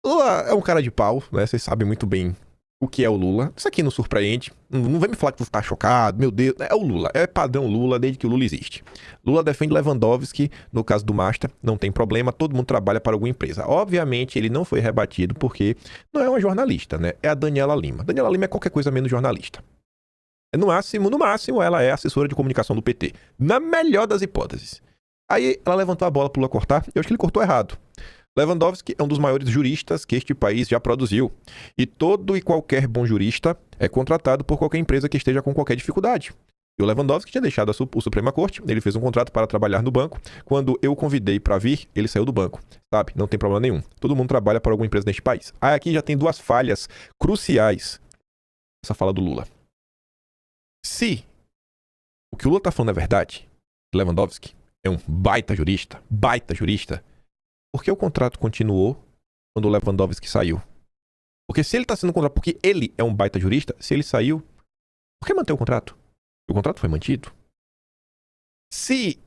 Lula é um cara de pau, né? Vocês sabem muito bem o que é o Lula. Isso aqui não surpreende. Não vem me falar que tu tá chocado, meu Deus. É o Lula, é padrão Lula desde que o Lula existe. Lula defende Lewandowski, no caso do Master, não tem problema, todo mundo trabalha para alguma empresa. Obviamente ele não foi rebatido porque não é uma jornalista, né? É a Daniela Lima. Daniela Lima é qualquer coisa menos jornalista. No máximo, ela é assessora de comunicação do PT. Na melhor das hipóteses. Aí ela levantou a bola pro Lula cortar, eu acho que ele cortou errado. Lewandowski é um dos maiores juristas que este país já produziu. E todo e qualquer bom jurista é contratado por qualquer empresa que esteja com qualquer dificuldade. E o Lewandowski tinha deixado a Suprema Corte, ele fez um contrato para trabalhar no banco. Quando eu o convidei para vir, ele saiu do banco. Sabe? Não tem problema nenhum. Todo mundo trabalha para alguma empresa neste país. Aí aqui já tem duas falhas cruciais nessa fala do Lula. Se o que o Lula tá falando é verdade, Lewandowski é um baita jurista, por que o contrato continuou quando o Lewandowski saiu? Porque se ele tá sendo contratado, porque ele é um baita jurista, se ele saiu, por que manter o contrato? O contrato foi mantido. Se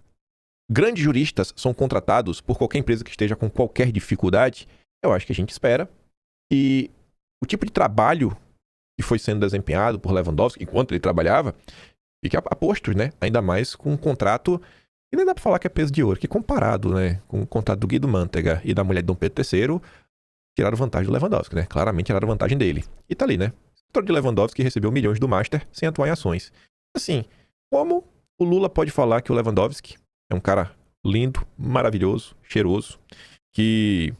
grandes juristas são contratados por qualquer empresa que esteja com qualquer dificuldade, eu acho que a gente espera que o tipo de trabalho que foi sendo desempenhado por Lewandowski enquanto ele trabalhava fique a postos, né? Ainda mais com um contrato e nem dá pra falar que é peso de ouro, que comparado, né, com o contrato do Guido Mantega e da mulher de Dom Pedro III, tiraram vantagem do Lewandowski, né? Claramente tiraram vantagem dele. E tá ali, né? O setor de Lewandowski recebeu milhões do Master sem atuar em ações. Assim, como o Lula pode falar que o Lewandowski é um cara lindo, maravilhoso, cheiroso, que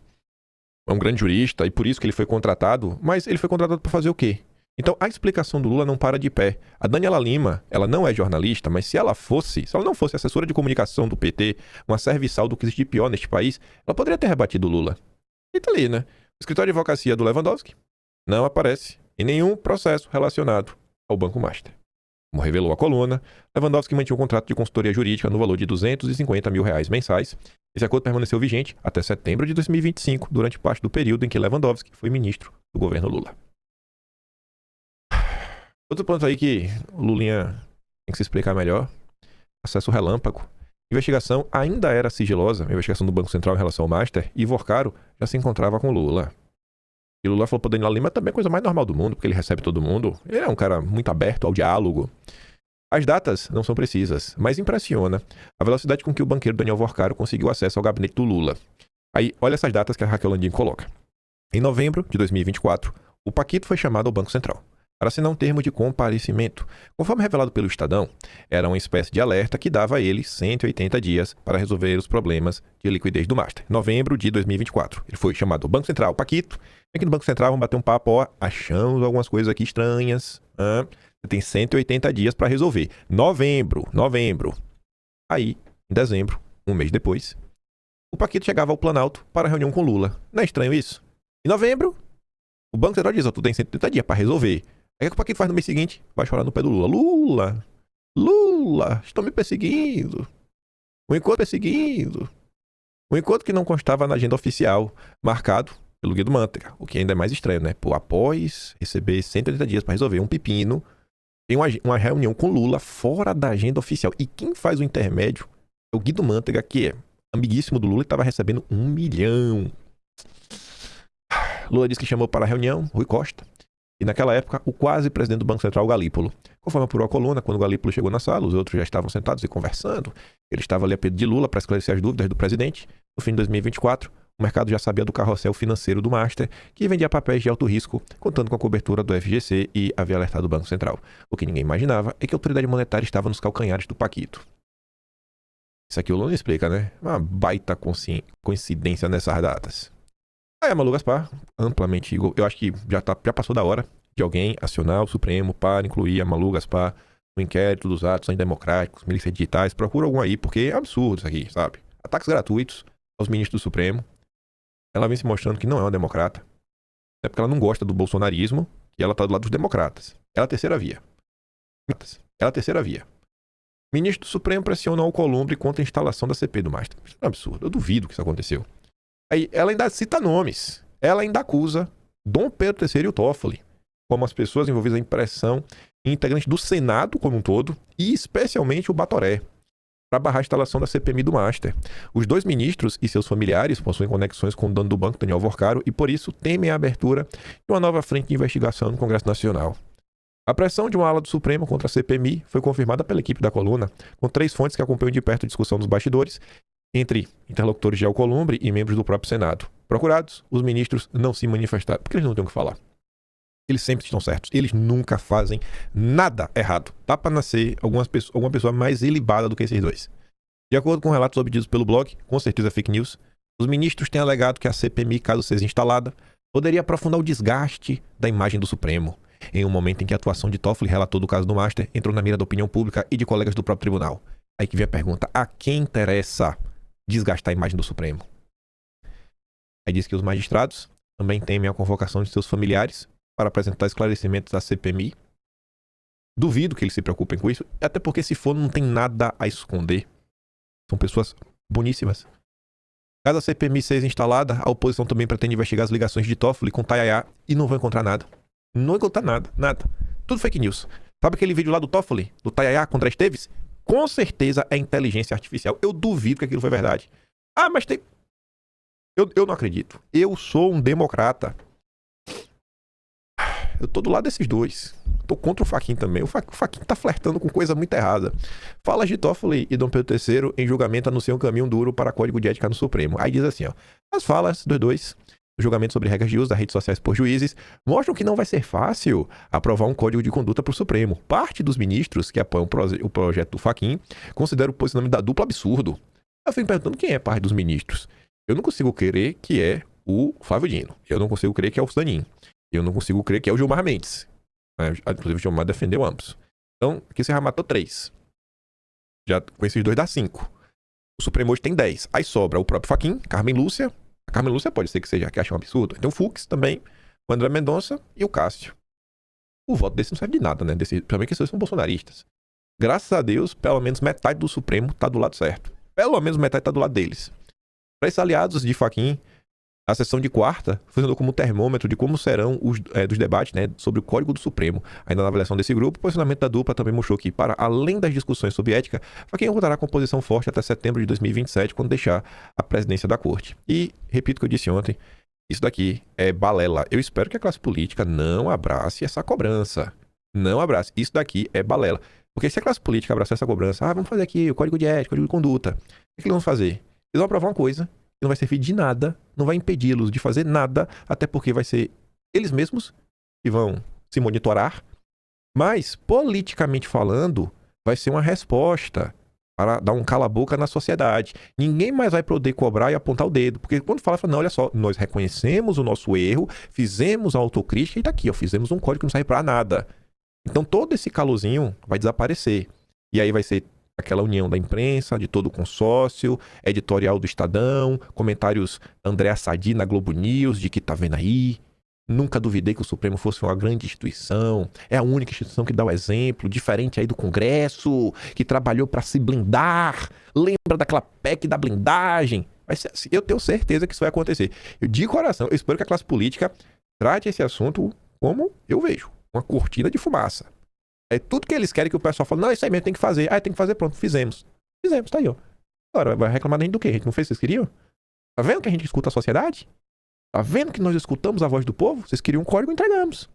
é um grande jurista e por isso que ele foi contratado, mas ele foi contratado para fazer o quê? Então, a explicação do Lula não para de pé. A Daniela Lima, ela não é jornalista, mas se ela não fosse assessora de comunicação do PT, uma serviçal do que existe de pior neste país, ela poderia ter rebatido o Lula. E tá ali, né? O escritório de advocacia do Lewandowski não aparece em nenhum processo relacionado ao Banco Master. Como revelou a coluna, Lewandowski mantinha um contrato de consultoria jurídica no valor de R$250 mil mensais. Esse acordo permaneceu vigente até setembro de 2025, durante parte do período em que Lewandowski foi ministro do governo Lula. Outro ponto aí que o Lulinha tem que se explicar melhor. Acesso relâmpago. A investigação ainda era sigilosa, a investigação do Banco Central em relação ao Master, e Vorcaro já se encontrava com Lula. E Lula falou pro Daniela Lima também é a coisa mais normal do mundo, porque ele recebe todo mundo. Ele é um cara muito aberto ao diálogo. As datas não são precisas, mas impressiona a velocidade com que o banqueiro Daniel Vorcaro conseguiu acesso ao gabinete do Lula. Aí, olha essas datas que a Raquel Landim coloca. Em novembro de 2024, o Paquito foi chamado ao Banco Central para assinar um termo de comparecimento. Conforme revelado pelo Estadão, era uma espécie de alerta que dava a ele 180 dias para resolver os problemas de liquidez do Master. Novembro de 2024. Ele foi chamado ao Banco Central. Paquito, vem aqui no Banco Central, vamos bater um papo, ó, achamos algumas coisas aqui estranhas. Você tem 180 dias para resolver. Novembro. Aí, em dezembro, um mês depois, o Paquito chegava ao Planalto para a reunião com Lula. Não é estranho isso? Em novembro, o Banco Central diz, ó, tu tem 180 dias para resolver. Aí o que o Paquito faz no mês seguinte? Vai chorar no pé do Lula. Lula, estão me perseguindo. Um encontro que não constava na agenda oficial, marcado pelo Guido Mantega. O que ainda é mais estranho, né? Pô, após receber 180 dias para resolver um pepino, tem uma reunião com Lula fora da agenda oficial. E quem faz o intermédio é o Guido Mantega, que é amiguíssimo do Lula e estava recebendo 1 milhão. Lula disse que chamou para a reunião Rui Costa. E naquela época, o quase presidente do Banco Central, Galípolo. Conforme apurou a coluna, quando o Galípolo chegou na sala, os outros já estavam sentados e conversando. Ele estava ali a pedido de Lula para esclarecer as dúvidas do presidente. No fim de 2024, o mercado já sabia do carrossel financeiro do Master, que vendia papéis de alto risco, contando com a cobertura do FGC e havia alertado o Banco Central. O que ninguém imaginava é que a autoridade monetária estava nos calcanhares do Paquito. Isso aqui o Lula explica, né? Uma baita coincidência nessas datas. Aí a Malu Gaspar, amplamente, eu acho que já passou da hora de alguém acionar o Supremo para incluir a Malu Gaspar no inquérito dos atos indemocráticos, milícias digitais. Procura algum aí, porque é absurdo isso aqui, sabe? Ataques gratuitos aos ministros do Supremo. Ela vem se mostrando que não é uma democrata. É porque ela não gosta do bolsonarismo e ela tá do lado dos democratas. Ela é a terceira via. Ministro do Supremo pressiona o Alcolumbre contra a instalação da CP do Master. Isso é um absurdo. Eu duvido que isso aconteceu. Aí ela ainda cita nomes. Ela ainda acusa Dom Pedro III e o Toffoli como as pessoas envolvidas em pressão e integrantes do Senado como um todo, e especialmente o Batoré, para barrar a instalação da CPMI do Master. Os 2 ministros e seus familiares possuem conexões com o dono do banco, Daniel Vorcaro, e por isso temem a abertura de uma nova frente de investigação no Congresso Nacional. A pressão de uma ala do Supremo contra a CPMI foi confirmada pela equipe da coluna, com 3 fontes que acompanham de perto a discussão dos bastidores entre interlocutores de Alcolumbre e membros do próprio Senado. Procurados, os ministros não se manifestaram, porque eles não têm o que falar. Eles sempre estão certos. Eles nunca fazem nada errado. Tá para nascer alguma pessoa mais ilibada do que esses 2. De acordo com relatos obtidos pelo blog, com certeza fake news, os ministros têm alegado que a CPMI, caso seja instalada, poderia aprofundar o desgaste da imagem do Supremo, em um momento em que a atuação de Toffoli, relator do caso do Master, entrou na mira da opinião pública e de colegas do próprio tribunal. Aí que vem a pergunta: a quem interessa desgastar a imagem do Supremo? Aí diz que os magistrados também temem a convocação de seus familiares para apresentar esclarecimentos à CPMI. Duvido que eles se preocupem com isso, até porque se for não tem nada a esconder. São pessoas boníssimas. Caso a CPMI seja instalada, a oposição também pretende investigar as ligações de Toffoli com Tayaya e não vai encontrar nada. Não vai encontrar nada. Tudo fake news. Sabe aquele vídeo lá do Toffoli, do Tayaya contra Esteves? Com certeza é inteligência artificial. Eu duvido que aquilo foi verdade. Ah, mas tem... Eu não acredito. Eu sou um democrata. Eu tô do lado desses 2. Tô contra o Fachin também. O Fachin tá flertando com coisa muito errada. Falas de Toffoli e Dom Pedro III em julgamento anunciam um caminho duro para código de ética no Supremo. Aí diz assim, ó. As falas dos 2, o julgamento sobre regras de uso das redes sociais por juízes, mostram que não vai ser fácil aprovar um código de conduta para o Supremo. Parte dos ministros que apoiam o projeto do Fachin consideram o posicionamento da dupla absurdo. Eu fico perguntando quem é parte dos ministros. Eu não consigo crer que é o Flávio Dino. Eu não consigo crer que é o Danin. Eu não consigo crer que é o Gilmar Mendes. Inclusive o Gilmar defendeu ambos. Então, aqui você já matou 3. Já com esses 2 dá 5. O Supremo hoje tem 10. Aí sobra o próprio Fachin, Carmen Lúcia. A Carmen Lúcia pode ser que seja que ache um absurdo. Então o Fux também, o André Mendonça e o Cássio. O voto desse não serve de nada, né? Principalmente que esses são bolsonaristas. Graças a Deus, pelo menos metade do Supremo tá do lado certo. Pelo menos metade tá do lado deles. Para esses aliados de Fachin, a sessão de quarta funcionou como termômetro de como serão os dos debates, né, sobre o Código do Supremo. Ainda na avaliação desse grupo, o posicionamento da dupla também mostrou que, para além das discussões sobre ética, Fachin voltará com posição forte até setembro de 2027, quando deixar a presidência da corte. E, repito o que eu disse ontem, isso daqui é balela. Eu espero que a classe política não abrace essa cobrança. Não abrace. Isso daqui é balela. Porque se a classe política abraçar essa cobrança, vamos fazer aqui o Código de Ética, o Código de Conduta. O que eles vão fazer? Eles vão aprovar uma coisa não vai servir de nada, não vai impedi-los de fazer nada, até porque vai ser eles mesmos que vão se monitorar, mas, politicamente falando, vai ser uma resposta para dar um cala-boca na sociedade. Ninguém mais vai poder cobrar e apontar o dedo, porque quando fala, não, olha só, nós reconhecemos o nosso erro, fizemos a autocrítica e tá aqui, ó, fizemos um código que não serve para nada. Então todo esse calorzinho vai desaparecer. E aí vai ser aquela união da imprensa, de todo o consórcio, editorial do Estadão, comentários da Andréa Sadi na Globo News, de que tá vendo aí. Nunca duvidei que o Supremo fosse uma grande instituição. É a única instituição que dá o exemplo, diferente aí do Congresso, que trabalhou para se blindar. Lembra daquela PEC da blindagem? Vai ser assim. Eu tenho certeza que isso vai acontecer. Eu, de coração, eu espero que a classe política trate esse assunto como eu vejo, uma cortina de fumaça. É tudo que eles querem que o pessoal fale, não, isso aí mesmo tem que fazer. Ah, tem que fazer, pronto, fizemos. Fizemos, tá aí, ó. Agora, vai reclamar da gente do quê? A gente não fez o que vocês queriam? Tá vendo que a gente escuta a sociedade? Tá vendo que nós escutamos a voz do povo? Vocês queriam um código, entregamos.